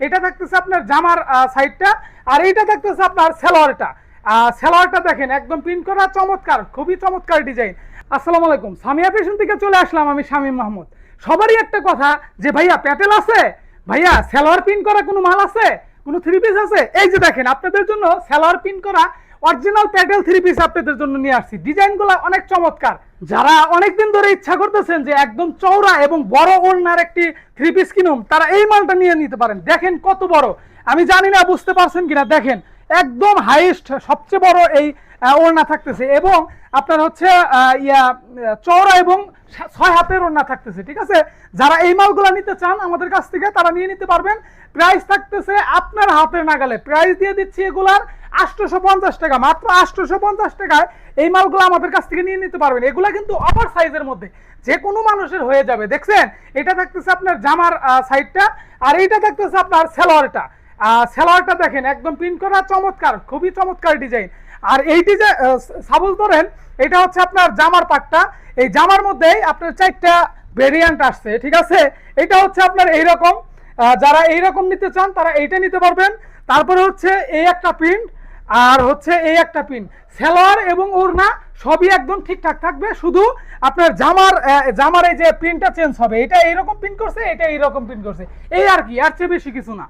এটা থাকতেছে আপনার জামার সাইডটা, আর এইটা থাকতেছে আপনার সালোয়ারটা। সালোয়ারটা দেখেন একদম প্রিন্ট করা, চমৎকার, খুবই চমৎকার ডিজাইন। আসসালামু আলাইকুম, সামিয়া ফ্যাশন থেকে চলে আসলাম আমি শামীম মাহমুদ। সবারই একটা কথা যে ভাইয়া প্যাটেল আছে, ভাইয়া সালোয়ার প্রিন্ট করা কোনো মাল আছে, কোনো থ্রি পিস আছে? এই যে দেখেন আপনাদের জন্য সালোয়ার প্রিন্ট করা অরিজিনাল প্যাটেল থ্রি পিস আপনাদের জন্য নিয়ে আসছি। ডিজাইনগুলো অনেক চমৎকার। যারা অনেকদিন ধরে ইচ্ছা করতেছেন যে একদম চওড়া এবং বড় ওড়নার একটি থ্রি পিস কিনুন, তারা এই মালটা নিয়ে নিতে পারেন। দেখেন কত বড়, আমি জানি না বুঝতে পারছেন কিনা, দেখেন একদম হাইয়েস্ট সবচেয়ে বড় এই ওড়না থাকতেছে, এবং আপনার হচ্ছে চওড়া এবং 6 হাতের ওড়না থাকতেছে। ঠিক আছে, যারা এই মালগুলো নিতে চান আমাদের কাছ থেকে তারা নিয়ে নিতে পারবেন। প্রাইস থাকতেছে আপনার হাতের নাগালে। প্রাইস দিয়ে দিচ্ছি এগুলার 850 টাকা, মাত্র 850 টাকায় এই মালগুলো আমাদের কাছ থেকে নিয়ে নিতে পারবেন। এগুলা কিন্তু ওভার সাইজের মধ্যে যে কোনো মানুষের হয়ে যাবে। দেখছেন, এটা থাকতেছে আপনার জামার সাইডটা, আর এইটা থাকতেছে আপনার সালোয়ারটা। সালোয়ারটা দেখেন একদম প্রিন্ট করা, চমৎকার, খুবই চমৎকার ডিজাইন। আর এই ডিজাইন সাপোজ ধরেন এটা হচ্ছে আপনার জামার পাটটা, এই জামার মধ্যেই আপনার 4টা ভেরিয়েন্ট আসছে। ঠিক আছে, এটা হচ্ছে আপনার এইরকম, যারা এইরকম নিতে চান তারা এইটা নিতে পারবেন। তারপরে হচ্ছে এই একটা প্রিন্ট, আর হচ্ছে এই একটা প্রিন্ট। সালোয়ার এবং ওড়না সবই একদম ঠিকঠাক থাকবে, শুধু আপনার জামার এই যে প্রিন্টটা চেঞ্জ হবে। এটা এইরকম প্রিন্ট করছে, এটা এইরকম প্রিন্ট করছে, এই আর কি, আর চেয়ে বেশি কিছু না।